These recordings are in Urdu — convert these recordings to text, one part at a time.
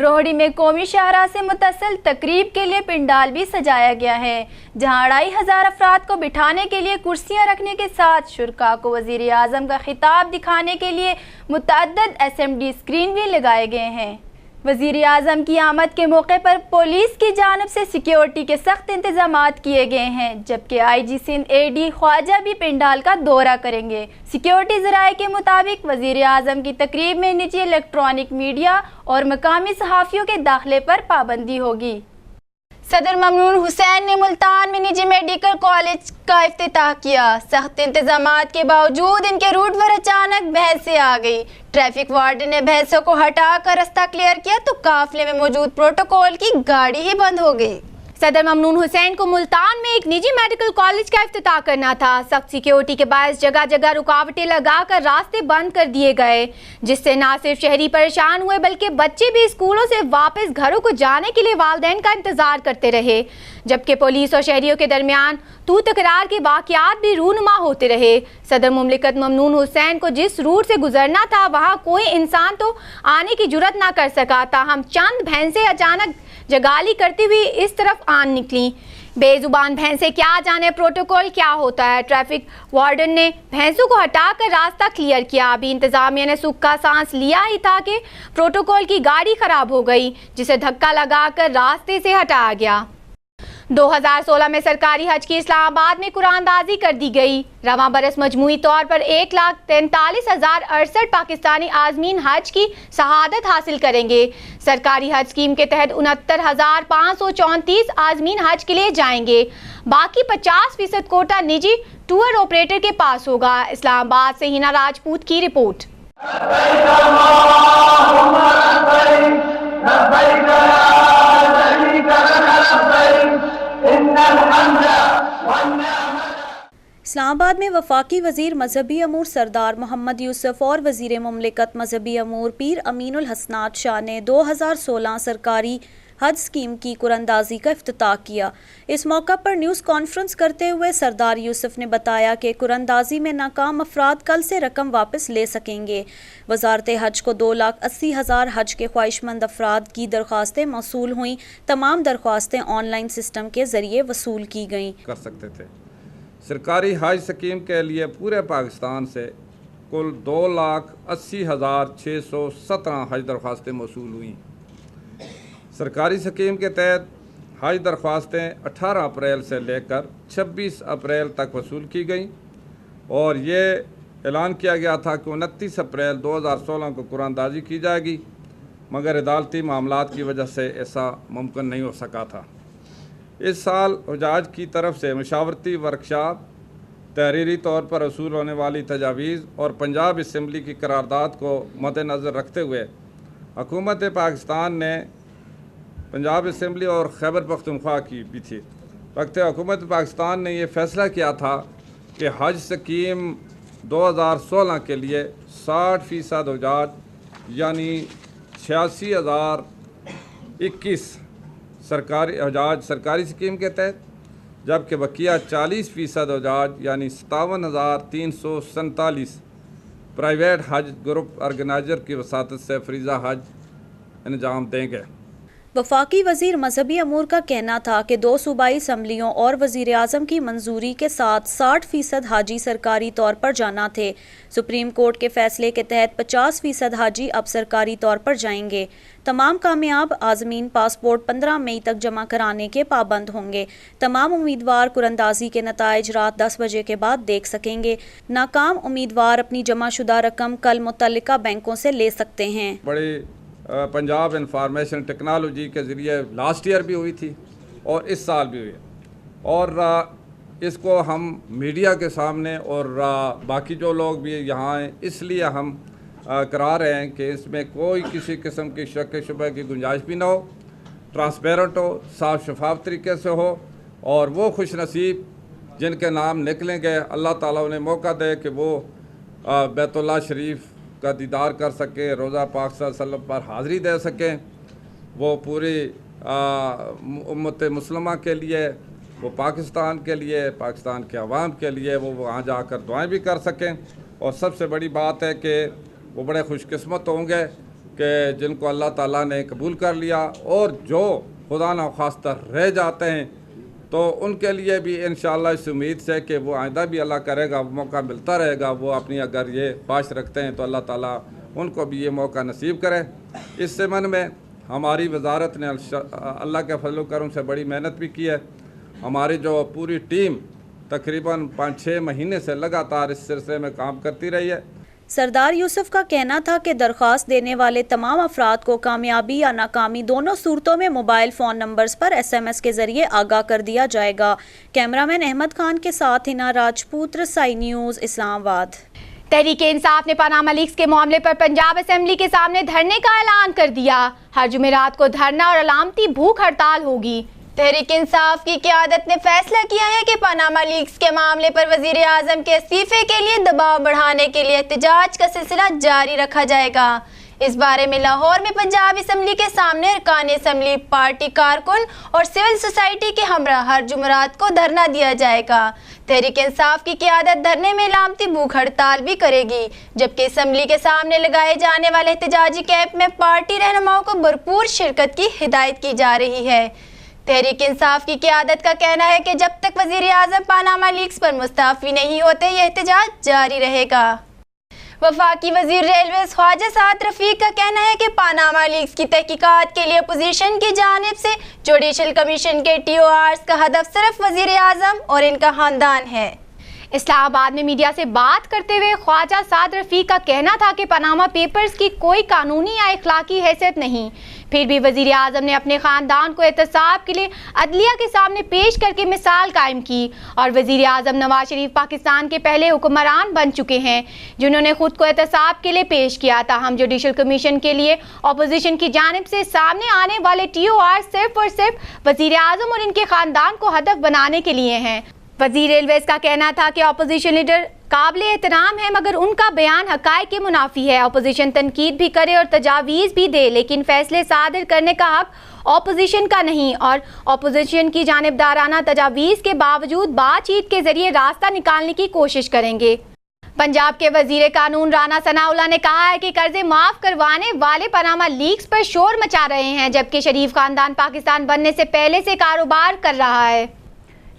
روہڑی میں قومی شاہراہ سے متصل تقریب کے لیے پنڈال بھی سجایا گیا ہے، جہاں 2500 افراد کو بٹھانے کے لیے کرسیاں رکھنے کے ساتھ شرکاء کو وزیر اعظم کا خطاب دکھانے کے لیے متعدد SMD اسکرین بھی لگائے گئے ہیں۔ وزیر اعظم کی آمد کے موقع پر پولیس کی جانب سے سیکیورٹی کے سخت انتظامات کیے گئے ہیں، جبکہ IG سندھ AD خواجہ بھی پنڈال کا دورہ کریں گے۔ سیکیورٹی ذرائع کے مطابق وزیر اعظم کی تقریب میں نجی الیکٹرانک میڈیا اور مقامی صحافیوں کے داخلے پر پابندی ہوگی۔ صدر ممنون حسین نے ملتان میں نجی میڈیکل کالج کا افتتاح کیا۔ سخت انتظامات کے باوجود ان کے روٹ پر اچانک بھینسیں آ گئی۔ ٹریفک وارڈن نے بھینسوں کو ہٹا کر راستہ کلیئر کیا تو قافلے میں موجود پروٹوکول کی گاڑی ہی بند ہو گئی۔ صدر ممنون حسین کو ملتان میں ایک نجی میڈیکل کالج کا افتتاح کرنا تھا۔ سخت سیکیورٹی کے باعث جگہ جگہ رکاوٹیں لگا کر راستے بند کر دیے گئے، جس سے نہ صرف شہری پریشان ہوئے بلکہ بچے بھی اسکولوں سے واپس گھروں کو جانے کے لیے والدین کا انتظار کرتے رہے، جبکہ پولیس اور شہریوں کے درمیان تو تکرار کے واقعات بھی رونما ہوتے رہے۔ صدر مملکت ممنون حسین کو جس روٹ سے گزرنا تھا وہاں کوئی انسان تو آنے کی جرت نہ کر سکا، تاہم چند بھینسیں اچانک جگالی کرتی ہوئی اس طرف آن نکلیں۔ بے زبان بھینسیں کیا جانے پروٹوکول کیا ہوتا ہے۔ ٹریفک وارڈن نے بھینسوں کو ہٹا کر راستہ کلیئر کیا۔ ابھی انتظامیہ نے سکھ کا سانس لیا ہی تھا کہ پروٹوکول کی گاڑی خراب ہو گئی، جسے دھکا لگا کر راستے سے ہٹایا گیا۔ 2016 میں سرکاری حج کی اسلام آباد میں قرآن اندازی کر دی گئی۔ رواں برس مجموعی طور پر 1,43,068 پاکستانی عازمین حج کی شہادت حاصل کریں گے۔ سرکاری حج اسکیم کے تحت 69,534 عازمین حج کے لیے جائیں گے۔ باقی 50% کوٹا نجی ٹور آپریٹر کے پاس ہوگا۔ اسلام آباد سے ہینا راجپوت کی رپورٹ۔ اسلام آباد میں وفاقی وزیر مذہبی امور سردار محمد یوسف اور وزیر مملکت مذہبی امور پیر امین الحسنات شاہ نے 2016 سرکاری حج اسکیم کی قرآن اندازی کا افتتاح کیا۔ اس موقع پر نیوز کانفرنس کرتے ہوئے سردار یوسف نے بتایا کہ قرآن اندازی میں ناکام افراد کل سے رقم واپس لے سکیں گے۔ وزارت حج کو 2,80,000 حج کے خواہش مند افراد کی درخواستیں موصول ہوئیں۔ تمام درخواستیں آن لائن سسٹم کے ذریعے وصول کی گئیں۔ کر سکتے تھے۔ سرکاری حج اسکیم کے لیے پورے پاکستان سے کل 2,80,617 حج درخواستیں موصول ہوئیں۔ سرکاری اسکیم کے تحت حج درخواستیں 18 اپریل سے لے کر 26 اپریل تک وصول کی گئیں، اور یہ اعلان کیا گیا تھا کہ 29 اپریل 2016 کو قرآن اندازی کی جائے گی، مگر عدالتی معاملات کی وجہ سے ایسا ممکن نہیں ہو سکا تھا۔ اس سال حجاج کی طرف سے مشاورتی ورکشاپ، تحریری طور پر وصول ہونے والی تجاویز اور پنجاب اسمبلی کی قرارداد کو مد نظر رکھتے ہوئے حکومت پاکستان نے پنجاب اسمبلی اور خیبر پختونخوا کی بھی تھی، وقت حکومت پاکستان نے یہ فیصلہ کیا تھا کہ حج اسکیم 2016 کے لیے 60% حجاج یعنی 86,021 سرکاری حجاج سرکاری اسکیم کے تحت، جبکہ بقیہ 40% حجاج یعنی 57,347 پرائیویٹ حج گروپ آرگنائزر کی وساطت سے فریضہ حج انجام دیں گے۔ وفاقی وزیر مذہبی امور کا کہنا تھا کہ 2 صوبائی اسمبلیوں اور وزیر اعظم کی منظوری کے ساتھ 60% حاجی سرکاری طور پر جانا تھے۔ سپریم کورٹ کے فیصلے کے تحت 50% حاجی اب سرکاری طور پر جائیں گے۔ تمام کامیاب عازمین پاسپورٹ 15 مئی تک جمع کرانے کے پابند ہوں گے۔ تمام امیدوار قرآن اندازی کے نتائج رات 10 بجے کے بعد دیکھ سکیں گے۔ ناکام امیدوار اپنی جمع شدہ رقم کل متعلقہ بینکوں سے لے سکتے ہیں۔ بڑی پنجاب انفارمیشن ٹیکنالوجی کے ذریعے لاسٹ ایئر بھی ہوئی تھی اور اس سال بھی ہوئی، اور اس کو ہم میڈیا کے سامنے اور باقی جو لوگ بھی یہاں ہیں اس لیے ہم کرا رہے ہیں کہ اس میں کوئی کسی قسم کی شک شبہ کی گنجائش بھی نہ ہو، ٹرانسپیرنٹ ہو، صاف شفاف طریقے سے ہو، اور وہ خوش نصیب جن کے نام نکلیں گے اللہ تعالیٰ انہیں موقع دے کہ وہ بیت اللہ شریف کا دیدار کر سکیں، روزہ پاک صلی اللہ علیہ وسلم پر حاضری دے سکیں، وہ پوری امت مسلمہ کے لیے، وہ پاکستان کے لیے، پاکستان کے عوام کے لیے وہ وہاں جا کر دعائیں بھی کر سکیں، اور سب سے بڑی بات ہے کہ وہ بڑے خوش قسمت ہوں گے کہ جن کو اللہ تعالیٰ نے قبول کر لیا، اور جو خدا نخواستہ رہ جاتے ہیں تو ان کے لیے بھی انشاءاللہ اس امید سے کہ وہ آئندہ بھی اللہ کرے گا موقع ملتا رہے گا، وہ اپنی اگر یہ خواہش رکھتے ہیں تو اللہ تعالیٰ ان کو بھی یہ موقع نصیب کرے۔ اس ضمن میں ہماری وزارت نے اللہ کے فضل و کرم سے بڑی محنت بھی کی ہے۔ ہماری جو پوری ٹیم تقریباً 5-6 مہینے سے لگاتار اس سلسلے میں کام کرتی رہی ہے۔ سردار یوسف کا کہنا تھا کہ درخواست دینے والے تمام افراد کو کامیابی یا ناکامی دونوں صورتوں میں موبائل فون نمبرز پر SMS کے ذریعے آگاہ کر دیا جائے گا۔ کیمرامین احمد خان کے ساتھ ہنا راجپوت، رسائی نیوز، اسلام آباد۔ تحریک انصاف نے پاناما لیکس کے معاملے پر پنجاب اسمبلی کے سامنے دھرنے کا اعلان کر دیا۔ ہر جمعرات کو دھرنا اور علامتی بھوک ہڑتال ہوگی۔ تحریک انصاف کی قیادت نے فیصلہ کیا ہے کہ پاناما لیکس کے معاملے پر وزیر اعظم کے استعفے کے لیے دباؤ بڑھانے کے لیے احتجاج کا سلسلہ جاری رکھا جائے گا۔ اس بارے میں لاہور میں پنجاب اسمبلی کے سامنے ارکان اسمبلی، پارٹی کارکن اور سول سوسائٹی کے ہمراہ ہر جمعرات کو دھرنا دیا جائے گا۔ تحریک انصاف کی قیادت دھرنے میں علامتی بھوک ہڑتال بھی کرے گی، جبکہ اسمبلی کے سامنے لگائے جانے والے احتجاجی کیمپ میں پارٹی رہنماؤں کو بھرپور شرکت کی ہدایت کی جا رہی ہے۔ تحریک انصاف کی قیادت کا کہنا ہے کہ جب تک وزیر اعظم پاناما لیکس پر مستعفی نہیں ہوتے یہ احتجاج جاری رہے گا۔ وفاقی وزیر ریلویز خواجہ سعد رفیق کا کہنا ہے کہ پاناما لیکس کی تحقیقات کے لیے اپوزیشن کی جانب سے جوڈیشل کمیشن کے TORs کا ہدف صرف وزیر اعظم اور ان کا خاندان ہے۔ اسلام آباد میں میڈیا سے بات کرتے ہوئے خواجہ سعد رفیق کا کہنا تھا کہ پاناما پیپرز کی کوئی قانونی یا اخلاقی حیثیت نہیں، پھر بھی وزیر اعظم نے اپنے خاندان کو احتساب کے لیے عدلیہ کے سامنے پیش کر کے مثال قائم کی، اور وزیر اعظم نواز شریف پاکستان کے پہلے حکمران بن چکے ہیں جنہوں نے خود کو احتساب کے لیے پیش کیا تھا۔ ہم جوڈیشل کمیشن کے لیے اپوزیشن کی جانب سے سامنے آنے والے TOR صرف اور صرف وزیر اعظم اور ان کے خاندان کو ہدف بنانے کے لیے ہیں۔ وزیر ریلویز کا کہنا تھا کہ اپوزیشن لیڈر قابل احترام ہے مگر ان کا بیان حقائق کے منافی ہے۔ اپوزیشن تنقید بھی کرے اور تجاویز بھی دے لیکن فیصلے صادر کرنے کا حق اپوزیشن کا نہیں، اور اپوزیشن کی جانبدارانہ تجاویز کے باوجود بات چیت کے ذریعے راستہ نکالنے کی کوشش کریں گے۔ پنجاب کے وزیر قانون رانا ثناءاللہ نے کہا ہے کہ قرضے معاف کروانے والے پاناما لیکس پر شور مچا رہے ہیں جبکہ شریف خاندان پاکستان بننے سے پہلے سے کاروبار کر رہا ہے۔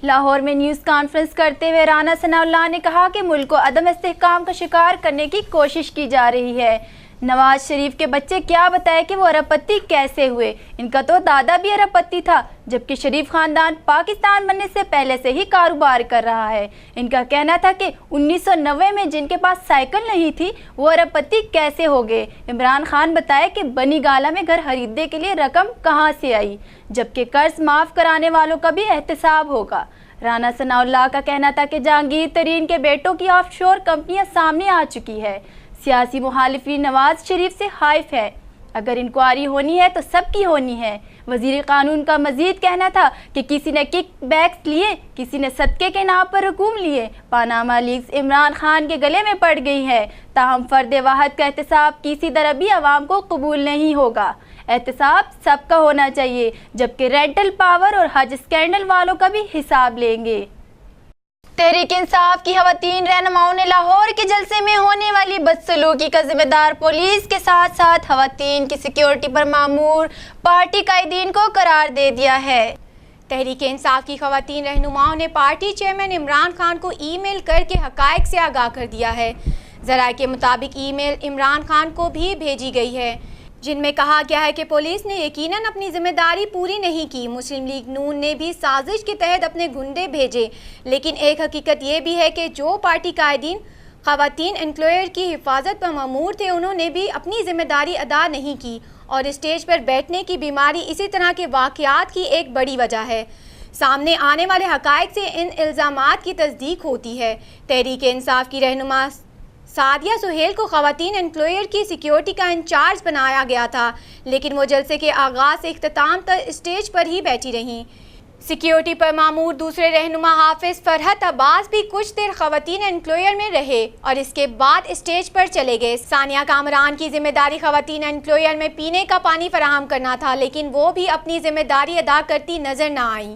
لاہور میں نیوز کانفرنس کرتے ہوئے رانا ثناءاللہ نے کہا کہ ملک کو عدم استحکام کا شکار کرنے کی کوشش کی جا رہی ہے۔ نواز شریف کے بچے کیا بتائے کہ وہ ارب پتی کیسے ہوئے، ان کا تو دادا بھی ارب پتی تھا، جبکہ شریف خاندان پاکستان بننے سے پہلے سے ہی کاروبار کر رہا ہے۔ ان کا کہنا تھا کہ 1990 میں جن کے پاس سائیکل نہیں تھی وہ ارب پتی کیسے ہو گئے۔ عمران خان بتائے کہ بنی گالہ میں گھر خریدنے کے لیے رقم کہاں سے آئی، جبکہ قرض معاف کرانے والوں کا بھی احتساب ہوگا۔ رانا ثناءاللہ کا کہنا تھا کہ جہانگیر ترین کے بیٹوں کی آف شور کمپنیاں سامنے آ چکی ہے۔ سیاسی مخالفین نواز شریف سے خائف ہے، اگر انکوائری ہونی ہے تو سب کی ہونی ہے۔ وزیر قانون کا مزید کہنا تھا کہ کسی نے کک بیکس لیے، کسی نے صدقے کے نام پر رقوم لیے۔ پاناما لیکس عمران خان کے گلے میں پڑ گئی ہے، تاہم فرد واحد کا احتساب کسی طرح بھی عوام کو قبول نہیں ہوگا۔ احتساب سب کا ہونا چاہیے، جبکہ رینٹل پاور اور حج اسکینڈل والوں کا بھی حساب لیں گے۔ تحریک انصاف کی خواتین رہنماؤں نے لاہور کے جلسے میں ہونے والی بدسلوکی کا ذمہ دار پولیس کے ساتھ ساتھ خواتین کی سیکیورٹی پر مامور پارٹی قائدین کو قرار دے دیا ہے۔ تحریک انصاف کی خواتین رہنماؤں نے پارٹی چیئرمین عمران خان کو ای میل کر کے حقائق سے آگاہ کر دیا ہے۔ ذرائع کے مطابق ای میل عمران خان کو بھی بھیجی گئی ہے جن میں کہا گیا ہے کہ پولیس نے یقیناً اپنی ذمہ داری پوری نہیں کی، مسلم لیگ نون نے بھی سازش کے تحت اپنے گنڈے بھیجے، لیکن ایک حقیقت یہ بھی ہے کہ جو پارٹی قائدین خواتین انکلوئر کی حفاظت پر مامور تھے انہوں نے بھی اپنی ذمہ داری ادا نہیں کی، اور اسٹیج پر بیٹھنے کی بیماری اسی طرح کے واقعات کی ایک بڑی وجہ ہے۔ سامنے آنے والے حقائق سے ان الزامات کی تصدیق ہوتی ہے۔ تحریک انصاف کی رہنما سعدیہ سہیل کو خواتین انکلوئر کی سیکیورٹی کا انچارج بنایا گیا تھا، لیکن وہ جلسے کے آغاز سے اختتام تک اسٹیج پر ہی بیٹھی رہیں۔ سیکیورٹی پر مامور دوسرے رہنما حافظ فرحت عباس بھی کچھ دیر خواتین انکلوئر میں رہے اور اس کے بعد اسٹیج پر چلے گئے۔ ثانیہ کامران کی ذمہ داری خواتین انکلوئر میں پینے کا پانی فراہم کرنا تھا، لیکن وہ بھی اپنی ذمہ داری ادا کرتی نظر نہ آئیں۔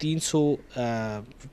300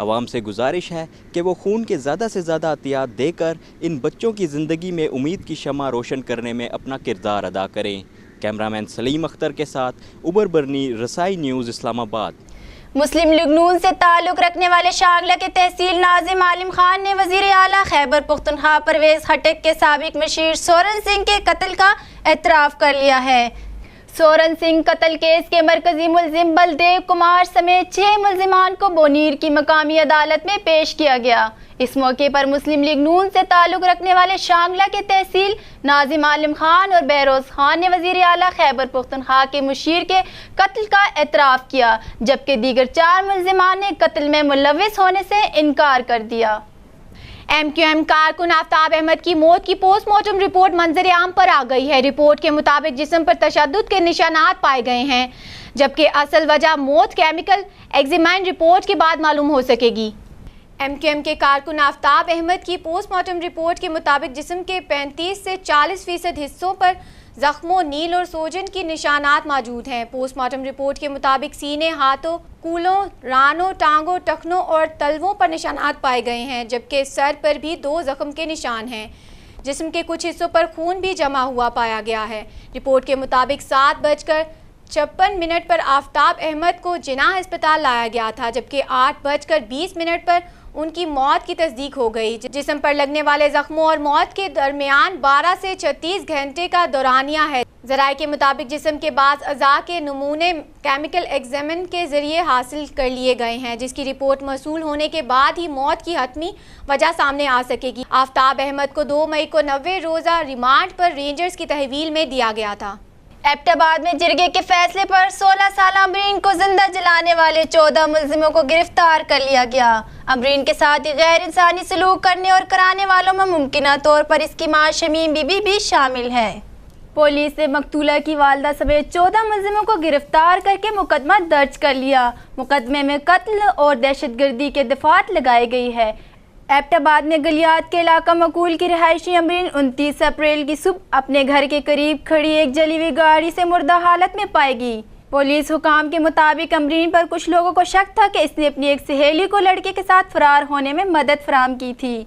عوام سے گزارش ہے کہ وہ خون کے زیادہ سے زیادہ عطیات دے کر ان بچوں کی زندگی میں امید کی شمع روشن کرنے میں اپنا کردار ادا کریں۔ کیمرامین سلیم اختر کے ساتھ عمر برنی، رسائی نیوز، اسلام آباد۔ مسلم لیگ نون سے تعلق رکھنے والے شانگلہ کے تحصیل ناظم عالم خان نے وزیر اعلیٰ خیبر پختونخوا پرویز خٹک کے سابق مشیر سورن سنگھ کے قتل کا اعتراف کر لیا ہے۔ سورن سنگھ قتل کیس کے مرکزی ملزم بلدیو کمار سمیت 6 ملزمان کو بونیر کی مقامی عدالت میں پیش کیا گیا۔ اس موقع پر مسلم لیگ نون سے تعلق رکھنے والے شانگلہ کے تحصیل ناظم عالم خان اور بہروز خان نے وزیر اعلیٰ خیبر پختونخوا کے مشیر کے قتل کا اعتراف کیا، جبکہ دیگر 4 ملزمان نے قتل میں ملوث ہونے سے انکار کر دیا۔ MQM کارکن آفتاب احمد کی موت کی پوسٹ مارٹم رپورٹ منظر عام پر آ گئی ہے۔ رپورٹ کے مطابق جسم پر تشدد کے نشانات پائے گئے ہیں، جبکہ اصل وجہ موت کیمیکل ایگزامائن رپورٹ کے بعد معلوم ہو سکے گی۔ MQM کے کارکن آفتاب احمد کی پوسٹ مارٹم رپورٹ کے مطابق جسم کے 35 سے 40% حصوں پر زخموں، نیل اور سوجن کی نشانات موجود ہیں۔ پوسٹ مارٹم رپورٹ کے مطابق سینے، ہاتھوں، کولوں، رانوں، ٹانگوں، ٹخنوں اور تلووں پر نشانات پائے گئے ہیں، جبکہ سر پر بھی 2 زخم کے نشان ہیں۔ جسم کے کچھ حصوں پر خون بھی جمع ہوا پایا گیا ہے۔ رپورٹ کے مطابق 7:56 پر آفتاب احمد کو جناح ہسپتال لایا گیا تھا، جبکہ 8:20 پر ان کی موت کی تصدیق ہو گئی۔ جسم پر لگنے والے زخموں اور موت کے درمیان 12 سے 36 گھنٹے کا دورانیہ ہے۔ ذرائع کے مطابق جسم کے بعض اعضاء کے نمونے کیمیکل ایگزامن کے ذریعے حاصل کر لیے گئے ہیں، جس کی رپورٹ موصول ہونے کے بعد ہی موت کی حتمی وجہ سامنے آ سکے گی۔ آفتاب احمد کو 2 مئی کو 90 روزہ ریمانڈ پر رینجرز کی تحویل میں دیا گیا تھا۔ ایبٹ آباد میں جرگے کے فیصلے پر 16 سالہ امرین کو زندہ جلانے والے 14 ملزموں کو گرفتار کر لیا گیا۔ امرین کے ساتھ ہی غیر انسانی سلوک کرنے اور کرانے والوں میں ممکنہ طور پر اس کی ماں شمیم بی بی بھی شامل ہے۔ پولیس نے مقتولہ کی والدہ سمیت 14 ملزموں کو گرفتار کر کے مقدمہ درج کر لیا۔ مقدمے میں قتل اور دہشت گردی کے دفعات لگائی گئی ہے۔ ایبٹ آباد میں گلیات کے علاقہ مقول کی رہائشی امرین 29 اپریل کی صبح اپنے گھر کے قریب کھڑی ایک جلی ہوئی گاڑی سے مردہ حالت میں پائی گئی۔ پولیس حکام کے مطابق امرین پر کچھ لوگوں کو شک تھا کہ اس نے اپنی ایک سہیلی کو لڑکے کے ساتھ فرار ہونے میں مدد فراہم کی تھی۔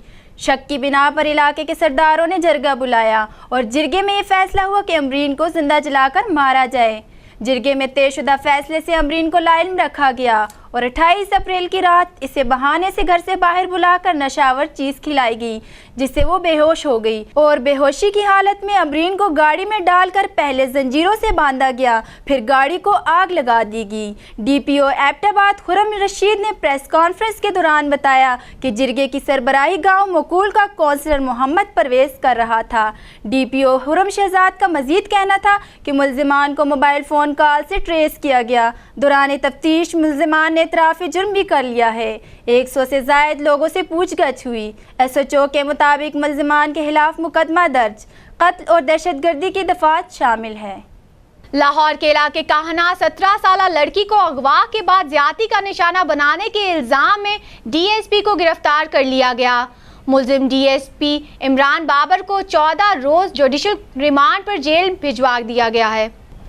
شک کی بنا پر علاقے کے سرداروں نے جرگہ بلایا اور جرگے میں یہ فیصلہ ہوا کہ امرین کو زندہ جلا کر مارا جائے۔ جرگے میں طے شدہ فیصلے سے امرین کو لا علم رکھا گیا اور 28 اپریل کی رات اسے بہانے سے گھر سے باہر بلا کر نشاور چیز کھلائی گئی، جس سے وہ بے ہوش ہو گئی اور بے ہوشی کی حالت میں امرین کو گاڑی میں ڈال کر پہلے زنجیروں سے باندھا گیا، پھر گاڑی کو آگ لگا دی گئی۔ DPO ایبٹ آباد خرم رشید نے پریس کانفرنس کے دوران بتایا کہ جرگے کی سربراہی گاؤں مقول کا کونسلر محمد پرویز کر رہا تھا۔ DPO خرم شہزاد کا مزید کہنا تھا کہ ملزمان کو موبائل فون کال سے ٹریس کیا گیا۔ دوران تفتیش ملزمان نے اعتراف جرم بھی کر لیا ہے۔ 100 سے زائد لوگوں سے پوچھ گچھ ہوئی۔ SHO کے مطابق ملزمان کے خلاف مقدمہ درج، قتل اور دہشت گردی کی دفعات شامل ہے۔ لاہور کے علاقے کاہنا 17 سالہ لڑکی کو اغوا کے بعد زیادتی کا نشانہ بنانے کے الزام میں DSP کو گرفتار کر لیا گیا۔ ملزم DSP عمران بابر کو 14 روز جوڈیشل ریمانڈ پر جیل بھجوا دیا گیا ہے۔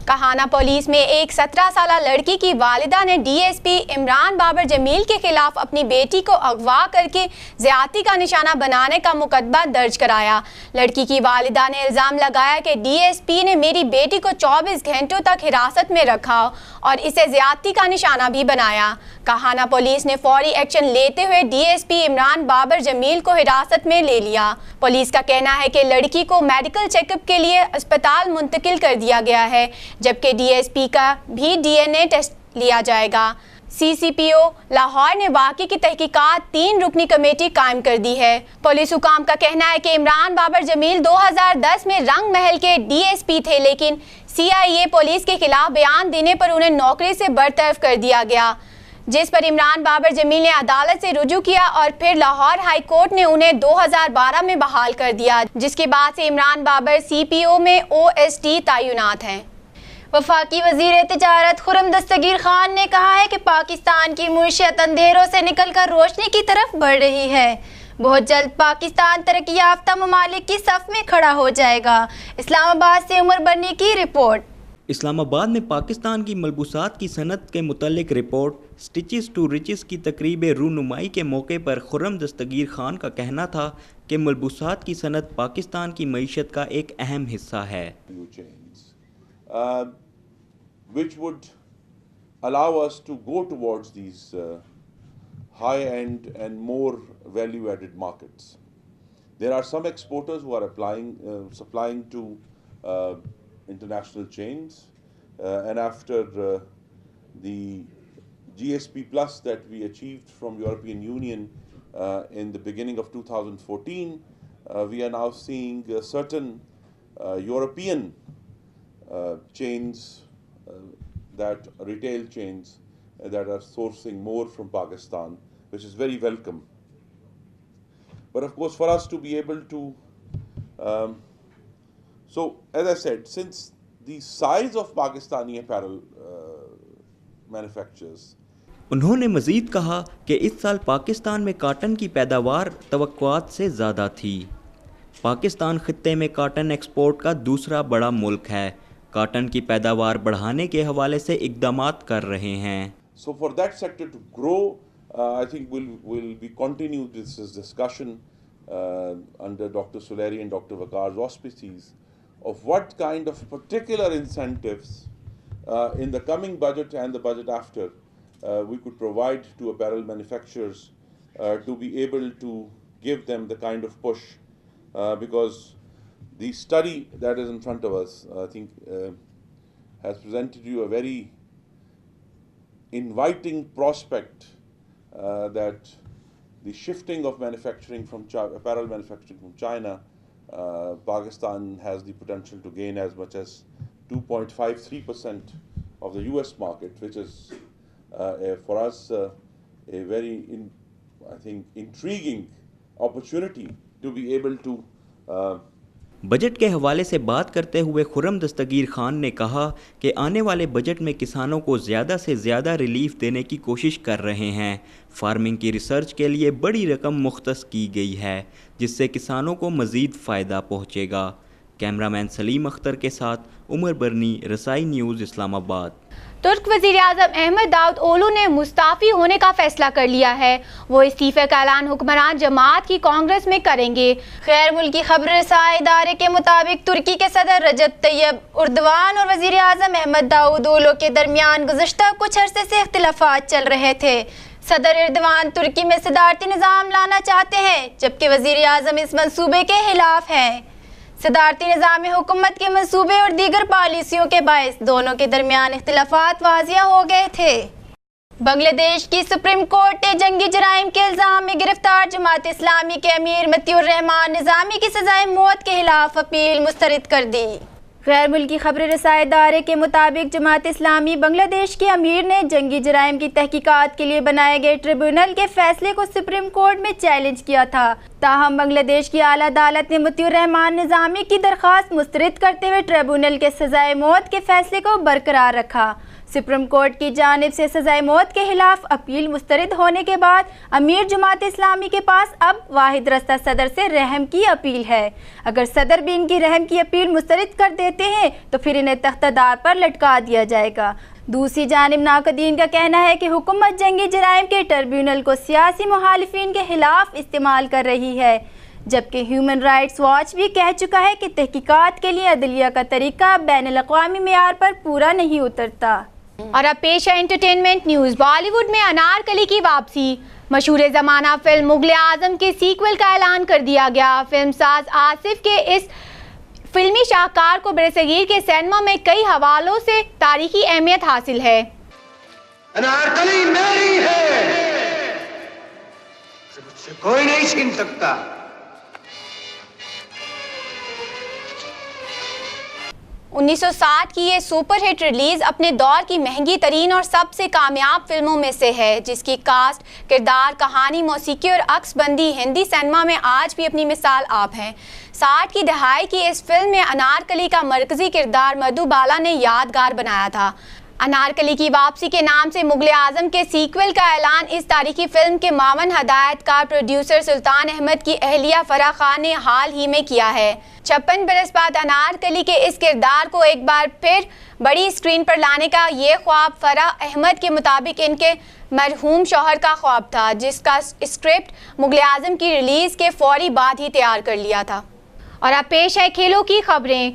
کہانا پولیس میں ایک 17 سالہ لڑکی کی والدہ نے DSP عمران بابر جمیل کے خلاف اپنی بیٹی کو اغوا کر کے زیادتی کا نشانہ بنانے کا مقدمہ درج کرایا۔ لڑکی کی والدہ نے الزام لگایا کہ DSP نے میری بیٹی کو 24 گھنٹوں تک حراست میں رکھا اور اسے زیادتی کا نشانہ بھی بنایا۔ کہانا پولیس نے فوری ایکشن لیتے ہوئے DSP عمران بابر جمیل کو حراست میں لے لیا۔ پولیس کا کہنا ہے کہ لڑکی کو میڈیکل چیک اپ کے لیے اسپتال منتقل کر دیا گیا ہے، جبکہ DSP کا بھی DNA ٹیسٹ لیا جائے گا۔ CCPO لاہور نے واقعے کی تحقیقات 3 رکنی کمیٹی قائم کر دی ہے۔ پولیس حکام کا کہنا ہے کہ عمران بابر جمیل 2010 میں رنگ محل کے DSP تھے، لیکن CIA پولیس کے خلاف بیان دینے پر انہیں نوکری سے برطرف کر دیا گیا، جس پر عمران بابر جمیل نے عدالت سے رجوع کیا اور پھر لاہور ہائی کورٹ نے انہیں 2012 میں بحال کر دیا، جس کے بعد سے عمران بابر CPO میں OST تعینات ہیں۔ وفاقی وزیر تجارت خرم دستگیر خان نے کہا ہے کہ پاکستان کی معیشت اندھیروں سے نکل کر روشنی کی طرف بڑھ رہی ہے۔ بہت جلد پاکستان ترقی یافتہ ممالک کی صف میں کھڑا ہو جائے گا۔ اسلام آباد سے عمر برنی کی رپورٹ۔ اسلام آباد میں پاکستان کی ملبوسات کی صنعت کے متعلق رپورٹ سٹچز ٹو رچز کی تقریب رونمائی کے موقع پر خرم دستگیر خان کا کہنا تھا کہ ملبوسات کی صنعت پاکستان کی معیشت کا ایک اہم حصہ ہے which would allow us to go towards these high-end and more value-added markets. There are some exporters who are supplying to international chains, and after the GSP Plus that we achieved from European Union in the beginning of 2014, we are now seeing certain European chains, that retail chains that are sourcing more from Pakistan, which is very welcome. But of course, for us to be able to, so as I said, since the size of Pakistani apparel manufacturers, انہوں نے مزید کہا کہ اس سال پاکستان میں کاٹن کی پیداوار توقعات سے زیادہ تھی. پاکستان خطے میں کاٹن ایکسپورٹ کا دوسرا بڑا ملک ہے. کاٹن کی پیداوار بڑھانے کے حوالے سے اقدامات کر رہے ہیں. So for that sector to grow, I think we'll be continue this discussion under Dr. Suleri and Dr. Waqar's auspices of what kind of particular incentives in the coming budget and the budget after we could provide to apparel manufacturers to be able to give them the kind of push, because the study that is in front of us, I think, has presented you a very inviting prospect that the shifting of manufacturing from apparel manufacturing from China, Pakistan has the potential to gain as much as 2.53% of the US market, which is for us a very, I think, intriguing opportunity to be able to budget کے حوالے سے بات کرتے ہوئے خرم دستگیر خان نے کہا کہ آنے والے بجٹ میں کسانوں کو زیادہ سے زیادہ ریلیف دینے کی کوشش کر رہے ہیں. فارمنگ کی ریسرچ کے لیے بڑی رقم مختص کی گئی ہے جس سے کسانوں کو مزید فائدہ پہنچے گا. کیمرامین سلیم اختر کے ساتھ عمر برنی، رسائی نیوز، اسلام آباد. ترک وزیر اعظم احمد داؤد اولو نے مستعفی ہونے کا فیصلہ کر لیا ہے. وہ استعفے کا اعلان حکمران جماعت کی کانگریس میں کریں گے. غیر ملکی خبر رسائی ادارے کے مطابق ترکی کے صدر رجب طیب اردوان اور وزیر اعظم احمد داؤد اولو کے درمیان گزشتہ کچھ عرصے سے اختلافات چل رہے تھے. صدر اردوان ترکی میں صدارتی نظام لانا چاہتے ہیں جبکہ وزیر اعظم اس منصوبے کے خلاف ہیں. صدارتی نظام حکومت کے منصوبے اور دیگر پالیسیوں کے باعث دونوں کے درمیان اختلافات واضح ہو گئے تھے. بنگلہ دیش کی سپریم کورٹ نے جنگی جرائم کے الزام میں گرفتار جماعت اسلامی کے امیر مطیع الرحمان نظامی کی سزائے موت کے خلاف اپیل مسترد کر دی. غیر ملکی خبر رسائی ادارے کے مطابق جماعت اسلامی بنگلہ دیش کے امیر نے جنگی جرائم کی تحقیقات کے لیے بنائے گئے ٹریبیونل کے فیصلے کو سپریم کورٹ میں چیلنج کیا تھا. تاہم بنگلہ دیش کی اعلیٰ عدالت نے مطیع الرحمان نظامی کی درخواست مسترد کرتے ہوئے ٹریبیونل کے سزائے موت کے فیصلے کو برقرار رکھا. سپریم کورٹ کی جانب سے سزائے موت کے خلاف اپیل مسترد ہونے کے بعد امیر جماعت اسلامی کے پاس اب واحد رستہ صدر سے رحم کی اپیل ہے. اگر صدر بھی ان کی رحم کی اپیل مسترد کر دیتے ہیں تو پھر انہیں تختہ دار پر لٹکا دیا جائے گا. دوسری جانب ناقدین کا کہنا ہے کہ حکومت جنگی جرائم کے ٹریبیونل کو سیاسی مخالفین کے خلاف استعمال کر رہی ہے، جبکہ ہیومن رائٹس واچ بھی کہہ چکا ہے کہ تحقیقات کے لیے عدلیہ کا طریقہ بین الاقوامی معیار پر پورا نہیں اترتا. اور اب پیش ہے انٹرٹینمنٹ نیوز. بالی ووڈ میں انارکلی کی واپسی. مشہور زمانہ فلم مغل اعظم کے سیکول کا اعلان کر دیا گیا. فلم ساز آصف کے اس فلمی شاہکار کو برصغیر کے سینما میں کئی حوالوں سے تاریخی اہمیت حاصل ہے. انارکلی میری ہے، مجھ سے کوئی نہیں چھین سکتا. 1960 کی یہ سپر ہٹ ریلیز اپنے دور کی مہنگی ترین اور سب سے کامیاب فلموں میں سے ہے، جس کی کاسٹ، کردار، کہانی، موسیقی اور عکس بندی ہندی سینما میں آج بھی اپنی مثال آپ ہیں. 60 کی دہائی کی اس فلم میں انارکلی کا مرکزی کردار مدھو بالا نے یادگار بنایا تھا. انارکلی کی واپسی کے نام سے مغل اعظم کے سیکول کا اعلان اس تاریخی فلم کے معاون ہدایت کار پروڈیوسر سلطان احمد کی اہلیہ فرح خان نے حال ہی میں کیا ہے۔ 56 برس بعد انارکلی کے اس کردار کو ایک بار پھر بڑی اسکرین پر لانے کا یہ خواب فرح احمد کے مطابق ان کے مرحوم شوہر کا خواب تھا، جس کا اسکرپٹ مغل اعظم کی ریلیز کے فوری بعد ہی تیار کر لیا تھا۔ اور اب پیش ہے کھیلوں کی خبریں۔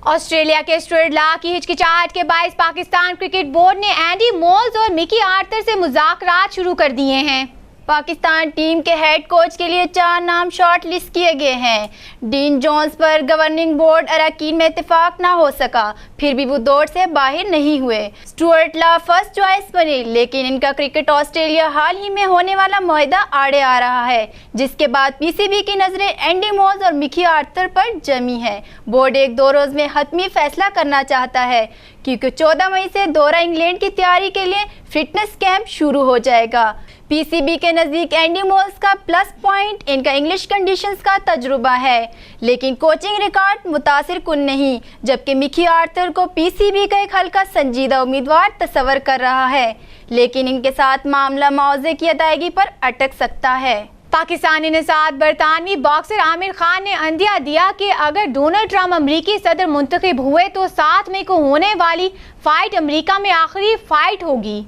آسٹریلیا کے اسٹوارٹ لا کی ہچکچاہٹ کے باعث پاکستان کرکٹ بورڈ نے اینڈی مولز اور مکی آرتھر سے مذاکرات شروع کر دیے ہیں۔ پاکستان ٹیم کے ہیڈ کوچ کے لیے 4 نام شارٹ لسٹ کیے گئے ہیں۔ ڈین جونز پر گورننگ بورڈ اراکین میں اتفاق نہ ہو سکا، پھر بھی وہ دوڑ سے باہر نہیں ہوئے۔ اسٹوارٹ لا فرسٹ چوائس بنے، لیکن ان کا کرکٹ آسٹریلیا حال ہی میں ہونے والا معاہدہ آڑے آ رہا ہے، جس کے بعد پی سی بی کی نظریں اینڈی مولز اور مکی آرتھر پر جمی ہیں۔ بورڈ 1-2 روز میں حتمی فیصلہ کرنا چاہتا ہے، کیونکہ 14 مئی سے دورہ انگلینڈ کی تیاری کے لیے فٹنس کیمپ شروع ہو جائے گا۔ پی سی بی کے نزدیک اینڈی مولز کا پلس پوائنٹ ان کا انگلش کنڈیشنز کا تجربہ ہے، لیکن کوچنگ ریکارڈ متاثر کن نہیں، جبکہ مکی آرتھر کو پی سی بی کا ایک ہلکا سنجیدہ امیدوار تصور کر رہا ہے، لیکن ان کے ساتھ معاملہ معاوضے کی ادائیگی پر اٹک سکتا ہے۔ پاکستانی نژاد برطانوی باکسر عامر خان نے اندیہ دیا کہ اگر ڈونلڈ ٹرمپ امریکی صدر منتخب ہوئے تو 7 مئی کو ہونے والی فائٹ امریکہ میں آخری فائٹ ہوگی۔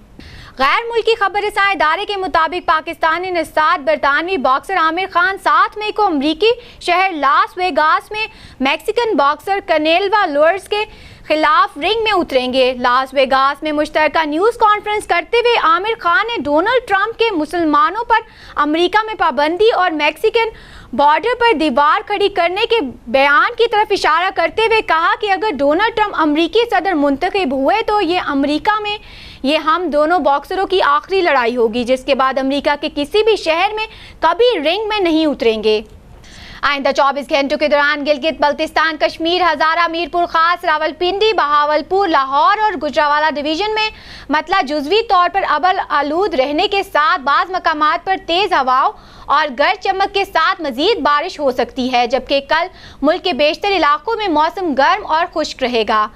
غیر ملکی خبر رساں ادارے کے مطابق پاکستانی نژاد برطانوی باکسر عامر خان 7 مئی کو امریکی شہر لاس ویگاس میں میکسیکن باکسر کنیلو لوئرز کے خلاف رنگ میں اتریں گے۔ لاس ویگاس میں مشترکہ نیوز کانفرنس کرتے ہوئے عامر خان نے ڈونلڈ ٹرمپ کے مسلمانوں پر امریکہ میں پابندی اور میکسیکن بارڈر پر دیوار کھڑی کرنے کے بیان کی طرف اشارہ کرتے ہوئے کہا کہ اگر ڈونلڈ ٹرمپ امریکی صدر منتخب ہوئے تو یہ امریکہ میں یہ ہم دونوں باکسروں کی آخری لڑائی ہوگی، جس کے بعد امریکہ کے کسی بھی شہر میں کبھی رنگ میں نہیں اتریں گے۔ آئندہ 24 گھنٹوں کے دوران گلگت بلتستان کشمیر، ہزارہ، میرپور خاص، راولپنڈی، بہاولپور، لاہور اور گجرانوالہ ڈویژن میں مطلع جزوی طور پر ابر آلود رہنے کے ساتھ بعض مقامات پر تیز ہواؤں اور گرج چمک کے ساتھ مزید بارش ہو سکتی ہے، جبکہ کل ملک کے بیشتر علاقوں میں موسم گرم اور خشک رہے گا۔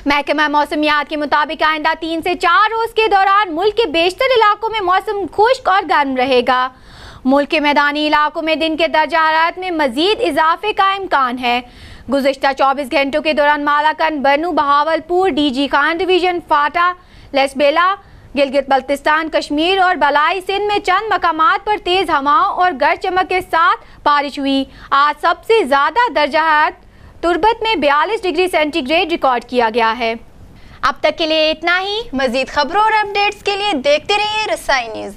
محکمہ موسمیات کے مطابق آئندہ 3 سے 4 روز کے دوران ملک کے بیشتر علاقوں میں موسم خشک اور گرم رہے گا۔ ملک کے میدانی علاقوں میں دن کے درجہ حرارت میں مزید اضافے کا امکان ہے۔ گزشتہ 24 گھنٹوں کے دوران Malakand, Bannu, Bahawalpur, D G Khan division, FATA, Lasbela, Gilgit Baltistan Kashmir اور بالائی سندھ میں چند مقامات پر تیز ہوائوں اور گرج چمک کے ساتھ بارش ہوئی۔ آج سب سے زیادہ درجہ حرارت تربت میں 42 ڈگری سینٹی گریڈ ریکارڈ کیا گیا ہے۔ اب تک کے لیے اتنا ہی۔ مزید خبروں اور اپڈیٹس کے لیے دیکھتے رہیے رسائی نیوز۔